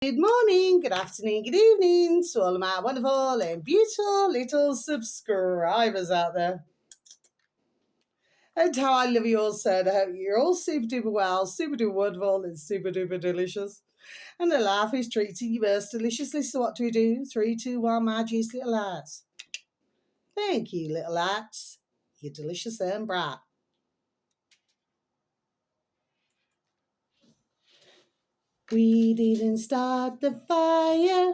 Good morning, good afternoon, good evening to all of my wonderful and beautiful little subscribers out there. And how I love you all, so I hope you're all super duper well, super duper wonderful, and super duper delicious. And the laugh is treating you most deliciously. So, what do we do? 3, 2, 1, my juice little lads. Thank you, little lads. You're delicious and bright. We didn't start the fire.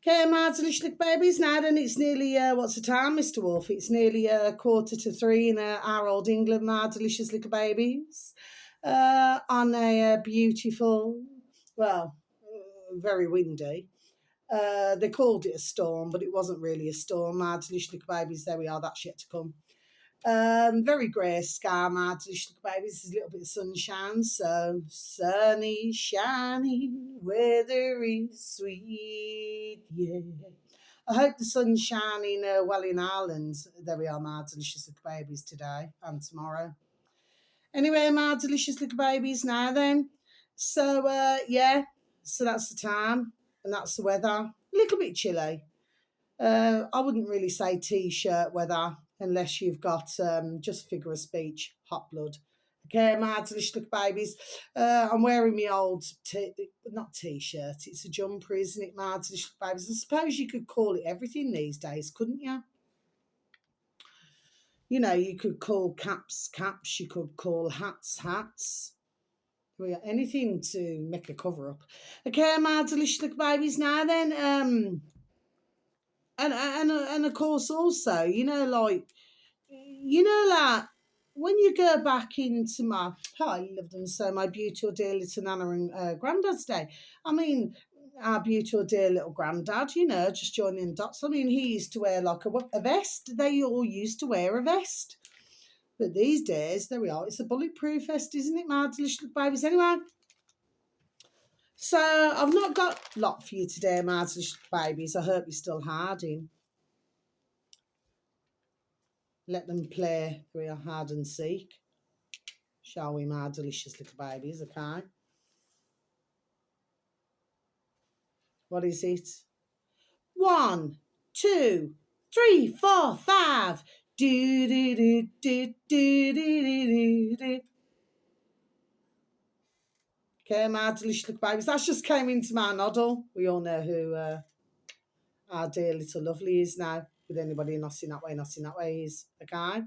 Okay, my delicious babies. Now then, it's nearly, what's the time, Mr. Wolf? It's nearly 2:45 in our old England, my delicious little babies. On a beautiful, well, very windy. They called it a storm, but it wasn't really a storm. My delicious little babies, there we are, that's yet to come. Very grey sky, my delicious little babies. There's a little bit of sunshine, so sunny, shiny, weather is sweet, yeah. I hope the sun's shining well in Ireland. There we are, my delicious little babies, today and tomorrow. Anyway, my delicious little babies, now then. So, so that's the time and that's the weather. A little bit chilly. I wouldn't really say t-shirt weather unless you've got just figure of speech, hot blood. Okay, my delicious little babies. I'm wearing my old, not t-shirt, it's a jumper, isn't it, my delicious little babies? I suppose you could call it everything these days, couldn't you? You know, you could call caps, caps, you could call hats, hats. We got anything to make a cover up. Okay, my delicious little babies, now then, and of course also, like when you go back into I love them so, my beautiful dear little Nana and Granddad's Day. I mean, our beautiful dear little granddad, just joining the dots. I mean, he used to wear like a vest. They all used to wear a vest. But these days, there we are. It's a bulletproof vest, isn't it, my delicious babies? Anyway, so I've not got a lot for you today, my delicious babies. I hope you're still harding. Let them play. We are hide and seek. Shall we, my delicious little babies? Okay. What is it? 1, 2, 3, 4, 5. Do do do do do do do do. Okay, my delicious little babies. That's just came into my noddle. We all know who our dear little lovely is now. With anybody not in that way is. Okay.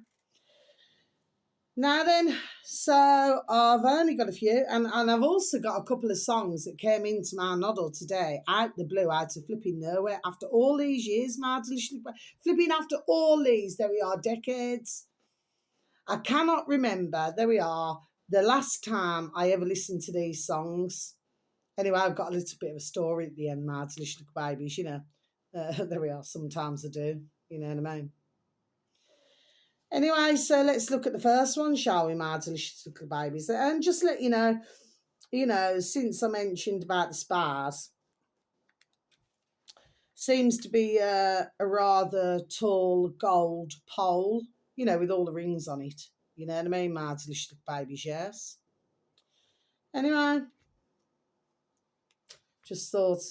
Now then, so I've only got a few, and I've also got a couple of songs that came into my noddle today, out the blue, out of flipping nowhere. After all these years, my delicious flipping after all these, there we are, decades. I cannot remember, there we are, the last time I ever listened to these songs. Anyway, I've got a little bit of a story at the end, my delicious babies, there we are, sometimes I do, you know what I mean. Anyway, so let's look at the first one, shall we, my delicious little babies? And just let you know, since I mentioned about the spas, seems to be a rather tall gold pole, with all the rings on it. You know what I mean, my delicious little babies, yes. Anyway, just thought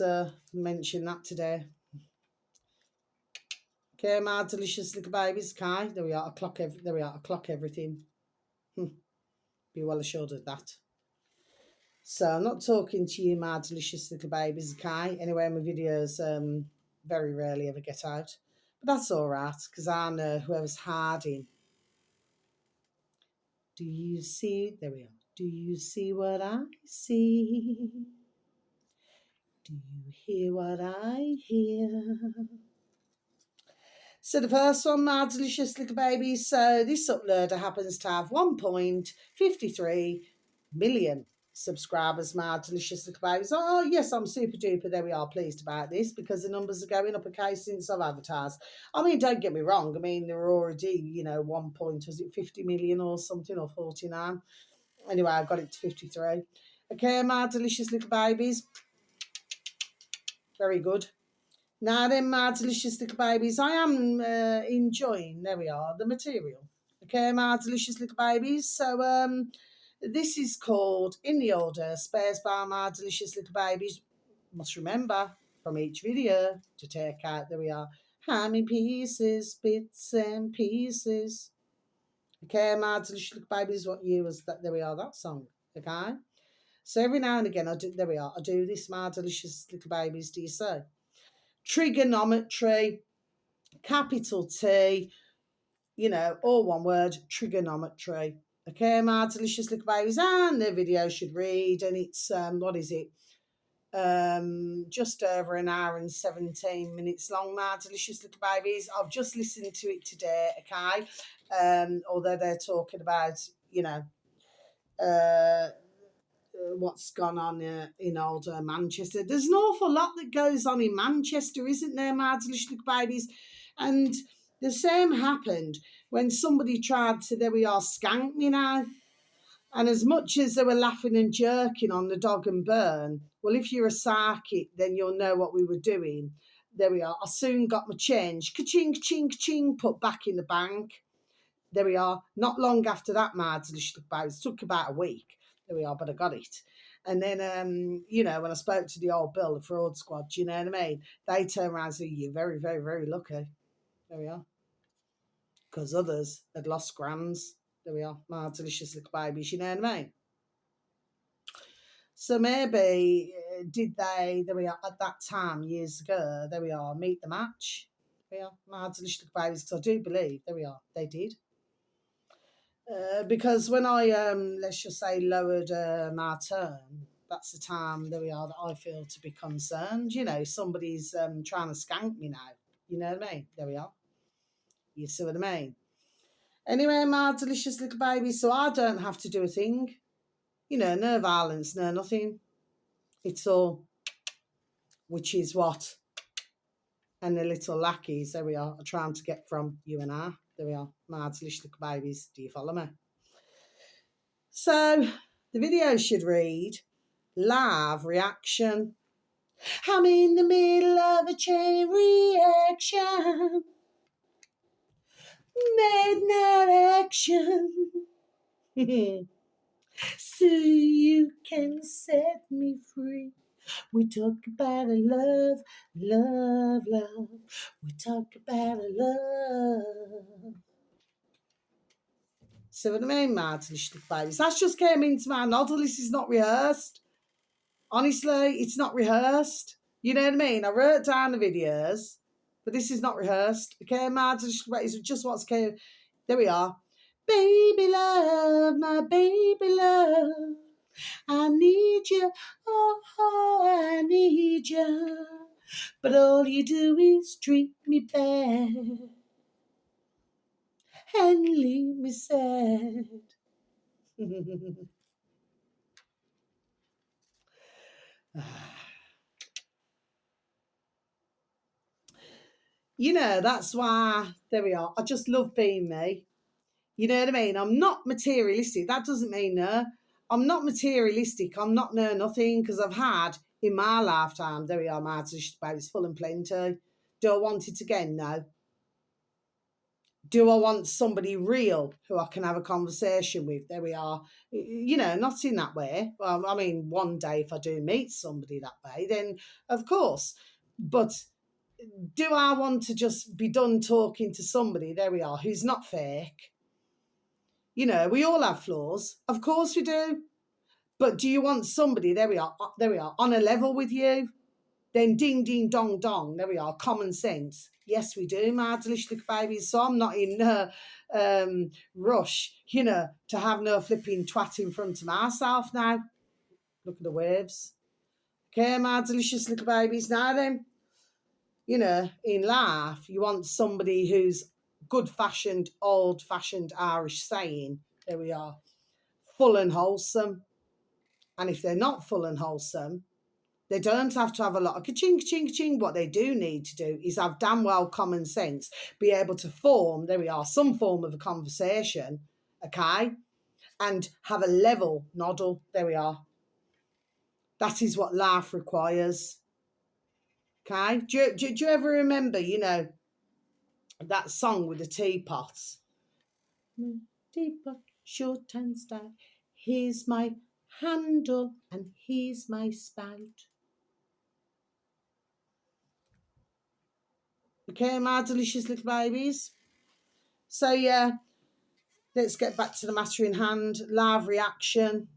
mention that today. Okay, my delicious little babies. Okay, there we are. I clock everything. Be well assured of that. So I'm not talking to you, my delicious little babies. Okay. Anyway, my videos very rarely ever get out, but that's all right because I know whoever's hiding. Do you see? There we are. Do you see what I see? Do you hear what I hear? So the first one, my delicious little babies. So this uploader happens to have 1.53 million subscribers, my delicious little babies. Oh, yes, I'm super duper. There we are, pleased about this because the numbers are going up, okay, since I've advertised. I mean, don't get me wrong. I mean, there were already, 50 million or something, or 49. Anyway, I got it to 53. Okay, my delicious little babies. Very good. Now then, my delicious little babies, I am enjoying, there we are, the material. Okay, my delicious little babies. So, This is called In the Order, Spares by My Delicious Little Babies. Must remember from each video to take out, there we are, how many pieces, bits and pieces. Okay, my delicious little babies, what year was that? There we are, that song. Okay. So every now and again, there we are, I do this, my delicious little babies, do you say? Trigonometry, capital T, all one word, trigonometry. Okay, my delicious little babies, and the video should read, and it's, what is it? Just over an hour and 17 minutes long, my delicious little babies. I've just listened to it today, okay? Although they're talking about, uh, what's gone on in old Manchester. There's an awful lot that goes on in Manchester, isn't there, my delicious little babies? And the same happened when somebody tried to, there we are, skank me now. And as much as they were laughing and jerking on the dog and burn, well, if you're a psychic, then you'll know what we were doing. There we are. I soon got my change. Ka-ching, ka-ching, ka-ching, put back in the bank. There we are. Not long after that, my delicious bags. It took about a week. There we are, but I got it. And then, when I spoke to the old Bill, the fraud squad, you know what I mean? They turned around and said, you're very, very, very lucky. There we are. Because others had lost grands. There we are. My delicious little babies, you know what I mean? So maybe did they, there we are, at that time, years ago, there we are, meet the match. There we are, my delicious little babies, because I do believe, there we are, they did. Because when I, let's just say, lowered my term, that's the time, there we are, that I feel to be concerned. Somebody's trying to skank me now. You know what I mean? There we are. You see what I mean? Anyway, my delicious little babies, so I don't have to do a thing. No violence, no nothing. It's all, which is what, and the little lackeys, there we are trying to get from you and I. There we are, my delicious little babies. Do you follow me? So the video should read, live reaction. I'm in the middle of a chain reaction. Midnight action. So you can set me free. We talk about a love, love, love. We talk about a love. See what I mean, Martin? Babies. That just came into my noddle. This is not rehearsed. Honestly, it's not rehearsed. You know what I mean? I wrote down the videos, but this is not rehearsed. Okay, Martin? It's just what's came. There we are. Baby love, my baby love. I need you, oh, I need you. But all you do is treat me bad and leave me sad. That's why, there we are. I just love being me. You know what I mean? I'm not materialistic. That doesn't mean I'm not materialistic. I'm not nothing, because I've had in my lifetime, there we are, my baby's full and plenty. Do I want it again? No. Do I want somebody real who I can have a conversation with? There we are. Not in that way. Well, I mean, one day if I do meet somebody that way, then of course. But do I want to just be done talking to somebody, there we are, who's not fake? We all have flaws. Of course we do. But do you want somebody, there we are, on a level with you? Then ding, ding, dong, dong, there we are, common sense. Yes, we do, my delicious little babies. So I'm not in no rush, to have no flipping twat in front of myself now. Look at the waves. Okay, my delicious little babies. Now then, in life, you want somebody who's good-fashioned, old-fashioned Irish saying, there we are, full and wholesome. And if they're not full and wholesome, they don't have to have a lot of ka-ching, ka-ching, ka-ching. What they do need to do is have damn well common sense, be able to form, there we are, some form of a conversation, okay, and have a level noddle, there we are. That is what life requires, okay? Do you ever remember, that song with the teapots? Teapot, short and stout, here's my handle, and here's my spout. Okay, my delicious little babies. So yeah, let's get back to the matter in hand. Live reaction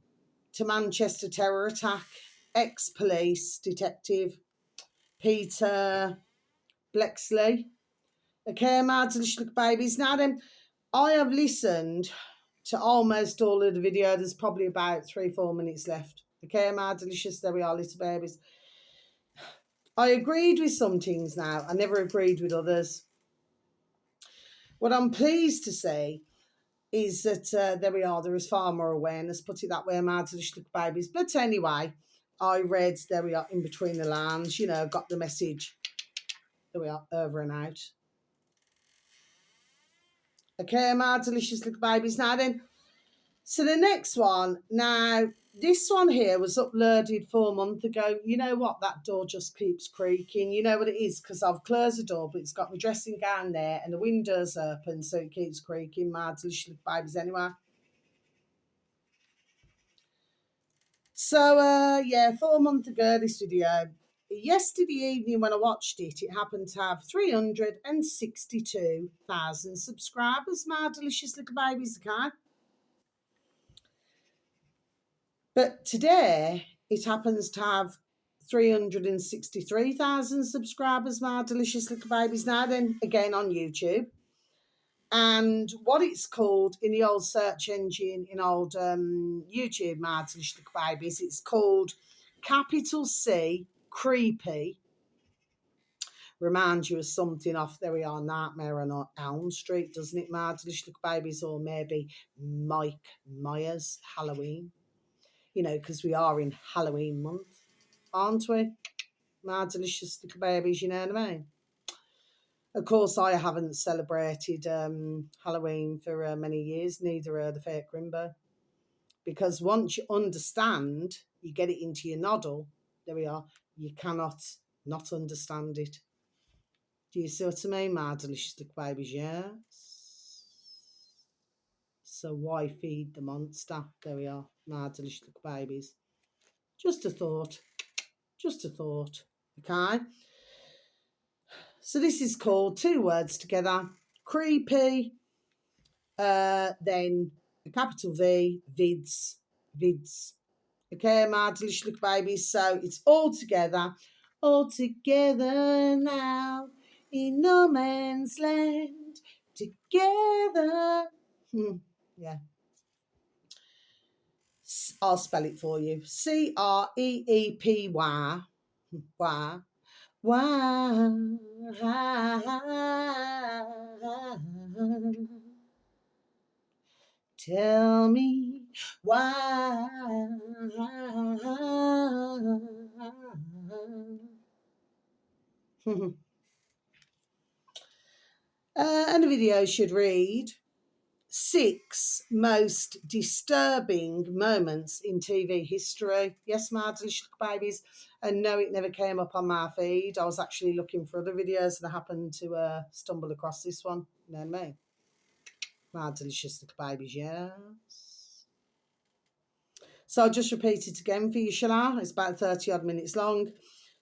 to Manchester terror attack. Ex-police detective Peter Blexley. Okay, my delicious little babies. Now then, I have listened to almost all of the video. There's probably about 3-4 minutes left. Okay, my delicious, there we are, little babies. I agreed with some things now. I never agreed with others. What I'm pleased to say is that there we are, there is far more awareness, put it that way, my delicious little babies. But anyway, I read, there we are, in between the lines, you know, got the message. There we are, over and out. Okay, my delicious little babies. Now then, so the next one, now, this one here was uploaded 4 months ago. You know what? That door just keeps creaking. You know what it is? Because I've closed the door, but it's got my dressing gown there and the window's open, so it keeps creaking. My delicious little babies anyway. So, yeah, 4 months ago, this video. Yesterday evening when I watched it, it happened to have 362,000 subscribers. My delicious little babies, okay? But today, it happens to have 363,000 subscribers, my delicious little babies. Now then, again on YouTube. And what it's called in the old search engine, in old YouTube, my delicious little babies, it's called capital C, creepy. Reminds you of something off, there we are, Nightmare on Elm Street, doesn't it, my delicious little babies? Or maybe Mike Myers, Halloween. You know, because we are in Halloween month, aren't we? My delicious little babies, you know what I mean? Of course, I haven't celebrated Halloween for many years, neither the fake Grimbo. Because once you understand, you get it into your noddle, there we are, you cannot not understand it. Do you see what I mean, my delicious little babies? Yes. So why feed the monster? There we are, my delicious little babies. Just a thought. Just a thought. Okay. So this is called, 2 words together, creepy, then a capital V, vids, vids. Okay, my delicious little babies. So it's all together now in no man's land, together. Yeah. I'll spell it for you. CREEPY. Why? Why? Tell me why. And the video should read 6 most disturbing moments in TV history. Yes, my delicious babies. And no, it never came up on my feed. I was actually looking for other videos and I happened to stumble across this one. You know what I mean? My delicious little babies, yes. So I'll just repeat it again for you, shall I? It's about 30 odd minutes long.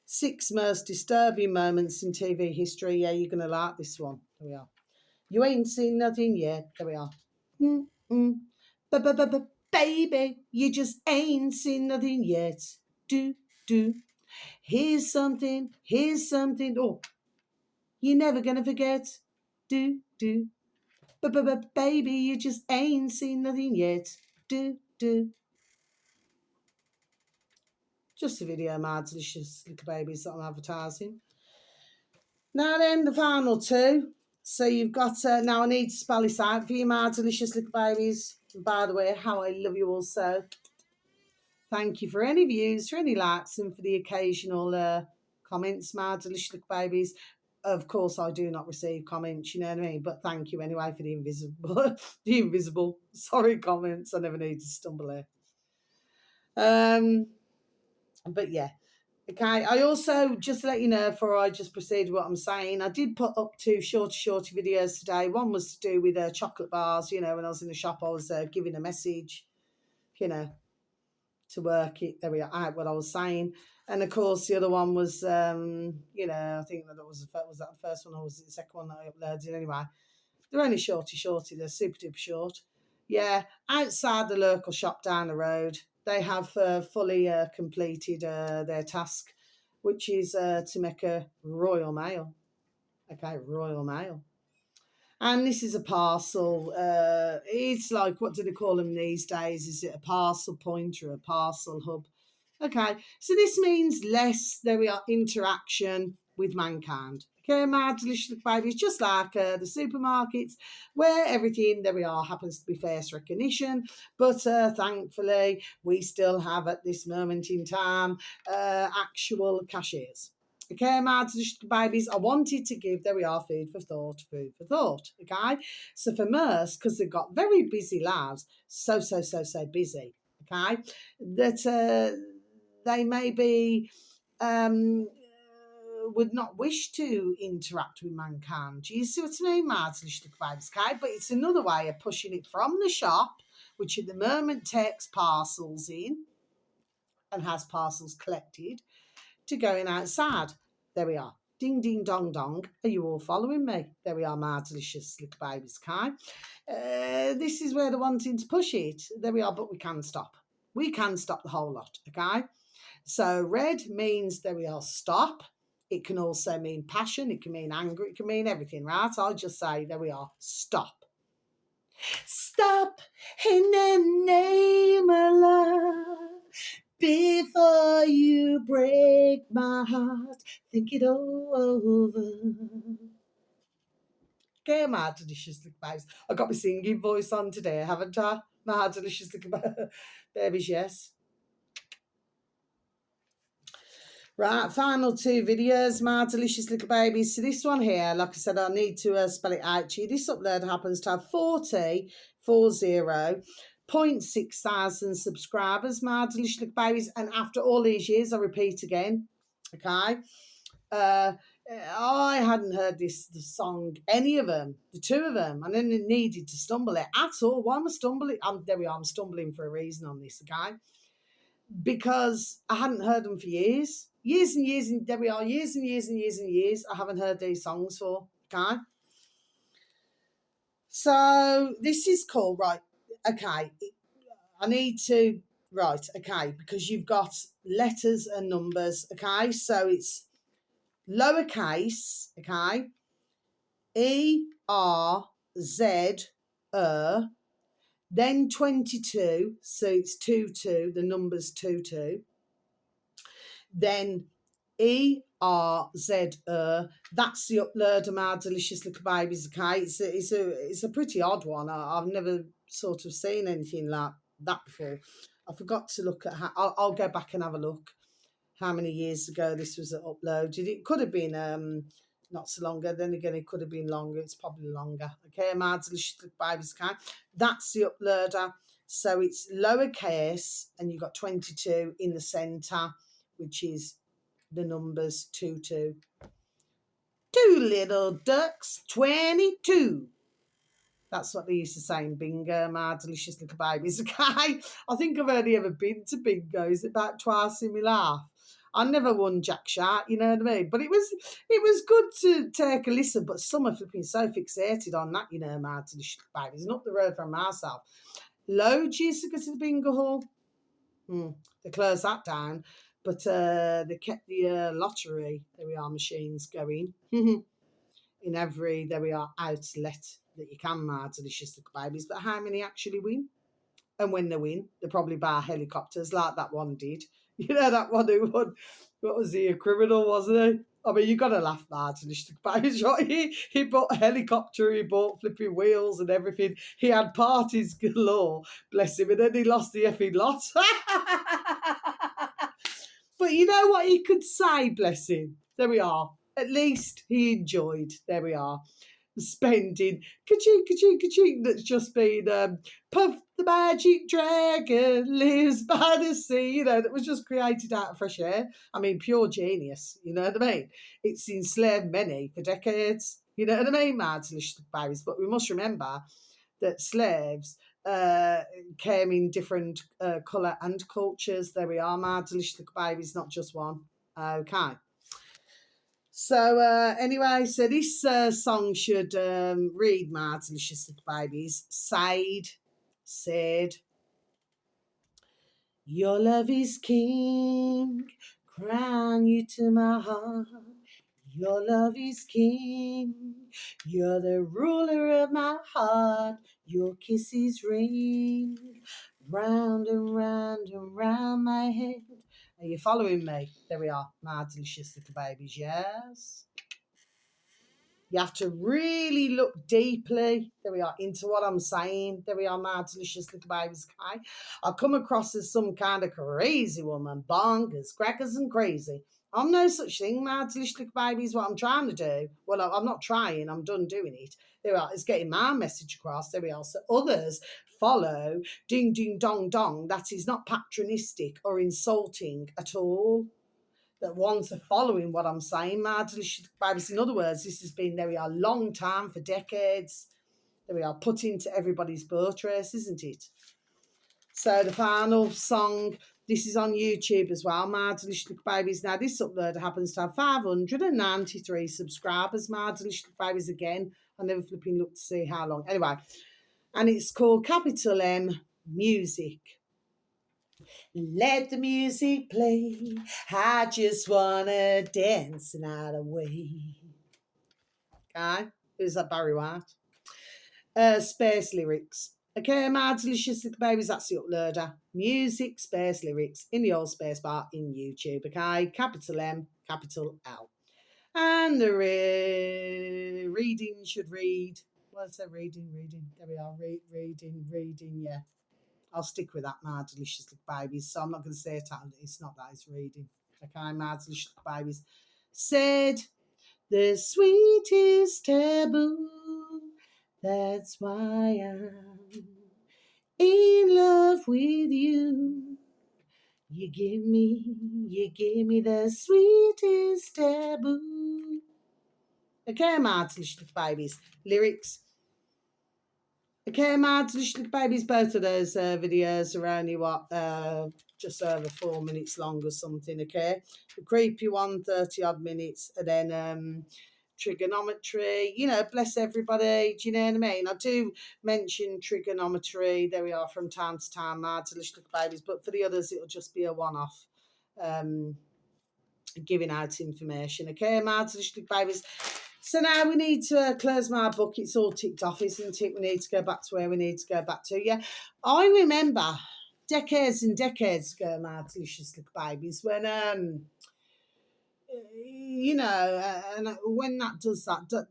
6 most disturbing moments in TV history. Yeah, you're going to like this one. There we are. You ain't seen nothing yet. There we are. Baby, you just ain't seen nothing yet. Do. Here's something. Oh, you're never gonna forget. Do. Baby, you just ain't seen nothing yet. Do. Just a video, my delicious little babies that I'm advertising. Now then, the final 2. So you've got, now I need to spell this out for you, my delicious little babies. And by the way, how I love you all so. Thank you for any views, for any likes, and for the occasional comments, my delicious little babies. Of course, I do not receive comments, you know what I mean? But thank you anyway for the invisible, sorry, comments. I never need to stumble here. But yeah. Okay, I also, just to let you know, before I just proceed with what I'm saying, I did put up 2 shorty videos today. One was to do with chocolate bars. You know, when I was in the shop, I was giving a message you know, to work it. There we are, out what I was saying. And of course, the other one was, I think that was that the first one or was it the second one that I uploaded anyway. They're only shorty, they're super duper short. Yeah, outside the local shop down the road, they have fully completed their task, which is to make a Royal Mail. Okay, Royal Mail. And this is a parcel. It's like, what do they call them these days? Is it a parcel point or a parcel hub? Okay, so this means less, there we are, interaction with mankind. Okay, my delicious babies, just like the supermarkets, where everything, there we are, happens to be face recognition. But thankfully, we still have at this moment in time actual cashiers. Okay, my delicious babies, I wanted to give, there we are, food for thought, okay? So for Merce, because they've got very busy lives, so busy, okay, that they maybe would not wish to interact with mankind. Do you see what I mean, Martin? Okay, but it's another way of pushing it from the shop, which at the moment takes parcels in and has parcels collected, to going outside. There we are. Ding, ding, dong, dong. Are you all following me? There we are, my delicious little babies, okay? This is where they're wanting to push it. There we are, but we can stop. We can stop the whole lot, okay? So red means, there we are, stop. It can also mean passion. It can mean anger. It can mean everything, right? I'll just say, there we are, stop. Stop in the name of love. Before you break my heart, think it over. Okay, my delicious little babies. I got my singing voice on today, haven't I? My delicious little babies, yes. Right, final two videos, my delicious little babies. So this one here, like I said, I need to spell it out to you. This upload happens to have 40.6 thousand subscribers, my delicious little babies. And after all these years, I repeat again, okay? I hadn't heard the song, any of them, the two of them, and then it needed to stumble it at all. Why am I stumbling? There we are, I'm stumbling for a reason on this, okay? Because I hadn't heard them for years. Years and years, and there we are, years and years and years and years, I haven't heard these songs for, okay? So this is called, right, okay, I need to, right, okay, because you've got letters and numbers, okay? So it's lowercase, okay, E-R-Z, then 22, so it's 22, the number's 22, then E-R-Z, that's the upload of my delicious little babies, okay? It's a pretty odd one. I've never sort of seen anything like that before. I forgot to look at how, I'll go back and have a look how many years ago this was uploaded. It could have been not so longer. Then again, it could have been longer. It's probably longer. Okay, my delicious little babies, okay? That's the uploader. So it's lowercase, and you've got 22 in the centre, which is the numbers 22. Two little ducks, 22. That's what they used to say in bingo, my delicious little babies. Okay, I think I've only ever been to bingos about twice in my life. I never won Jack Shark, you know what I mean? But it was good to take a listen, but some are flipping so fixated on that, you know, my delicious little babies. And up the road from myself. Loads used to go to the bingo hall. They closed that down, but they kept the lottery, there we are, machines going in every, there we are, outlet that you can, my delicious little babies. But how many actually win? And when they win, they probably buy helicopters like that one did. You know, that one who won, what was he, a criminal, wasn't he? I mean, you got to laugh, Martin, babies, right? He bought a helicopter, he bought flipping wheels and everything. He had parties galore, bless him, and then he lost the effing lot. But you know what he could say, bless him? There we are. At least he enjoyed, there we are, spending ka-ching, ka-ching, ka-ching, that's just been Puff the Magic Dragon lives by the sea, you know, that was just created out of fresh air. I mean, pure genius, you know what I mean? It's enslaved many for decades, you know what I mean, my delicious babies. But we must remember that slaves uh, came in different colour and cultures. There we are, my delicious little babies, not just one. Okay. So anyway, so this song should read, my delicious little babies. Said, your love is king, crown you to my heart. Your love is king, you're the ruler of my heart. Your kisses ring round and round and round my head. Are you following me? There we are, my delicious little babies, yes. You have to really look deeply, there we are, into what I'm saying. There we are, my delicious little babies. Okay? I come across as some kind of crazy woman, bonkers, crackers and crazy. I'm no such thing, my delicious little babies. What I'm trying to do, well, I'm not trying, I'm done doing it. There we are, it's getting my message across. There we are, so others follow. Ding, ding, dong, dong. That is not patronistic or insulting at all, that ones are following what I'm saying, my delicious babies. In other words, this has been, there we are, long time, for decades. There we are, put into everybody's boat race, isn't it? So the final song, this is on YouTube as well, my delicious babies. Now this upload happens to have 593 subscribers, my delicious babies. Again, I never flipping looked to see how long. Anyway, and it's called Capital M Music. Let the music play. I just wanna dance the night away. Okay, who's that? Barry White. Space lyrics. Okay, my delicious little babies, that's the uploader. Music, space lyrics in the old space bar in YouTube. Okay, capital M, capital L. And the reading should read. What's that? Reading. There we are. Reading. Yeah. I'll stick with that, my delicious little babies. So I'm not going to say it out. It's not that, it's reading. Okay, my delicious little babies. Said, the sweetest taboo. That's why I'm in love with you. You give me the sweetest taboo. Okay, my delicious little babies. Lyrics. Okay, my delicious babies, both of those videos are only just over 4 minutes long or something. Okay, the creepy one, 30 odd minutes, and then trigonometry. You know, bless everybody. Do you know what I mean? I do mention trigonometry. There we are, from time to time, my delicious babies, but for the others, it'll just be a one-off. Giving out information. Okay, my delicious babies. So now we need to close my book. It's all ticked off, isn't it? We need to go back to where we need to go back to. Yeah, I remember decades and decades ago, my delicious little babies, when and when that does that,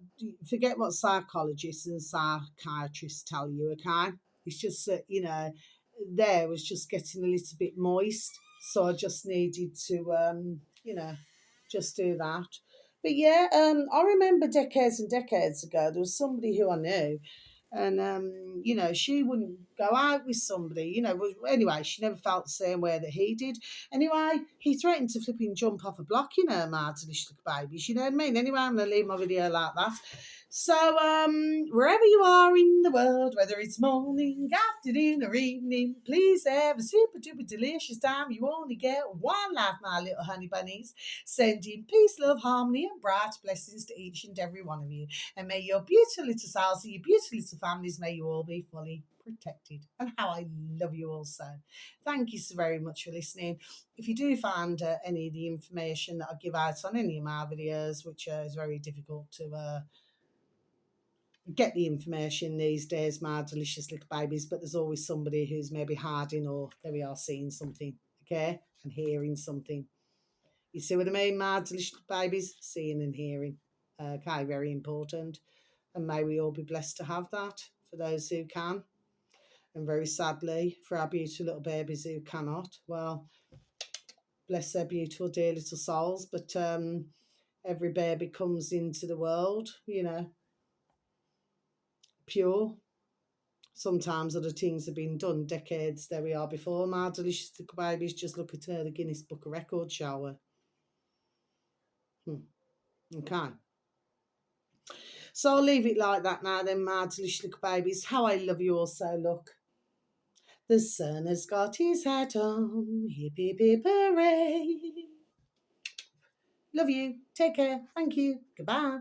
forget what psychologists and psychiatrists tell you. Okay, it's just that there was just getting a little bit moist, so I just needed to just do that. But yeah, I remember decades and decades ago, there was somebody who I knew, and she wouldn't go out with somebody. Anyway, she never felt the same way that he did. Anyway, he threatened to flipping jump off a block, my delicious babies. You know what I mean? Anyway, I'm gonna leave my video like that. So, wherever you are in the world, whether it's morning, afternoon, or evening, please have a super duper delicious time. You only get one life, my little honey bunnies. Sending peace, love, harmony, and bright blessings to each and every one of you. And may your beautiful little selves and your beautiful little families, may you all be fully protected. And how I love you all so. Thank you so very much for listening. If you do find any of the information that I give out on any of my videos, which is very difficult to get the information these days, my delicious little babies, but there's always somebody who's maybe hiding, or there we are, seeing something, okay, and hearing something. You see what I mean, my delicious babies? Seeing and hearing. Okay, very important. And may we all be blessed to have that, for those who can. And very sadly, for our beautiful little babies who cannot, well, bless their beautiful dear little souls. But every baby comes into the world, pure. Sometimes other things have been done decades, there we are, before my delicious little babies. Just look at her, the Guinness Book of Records, shall we? Okay. So I'll leave it like that now then, my delicious little babies. How I love you all so, look. The sun has got his hat on. Hip, hip, hip, hooray. Love you. Take care. Thank you. Goodbye.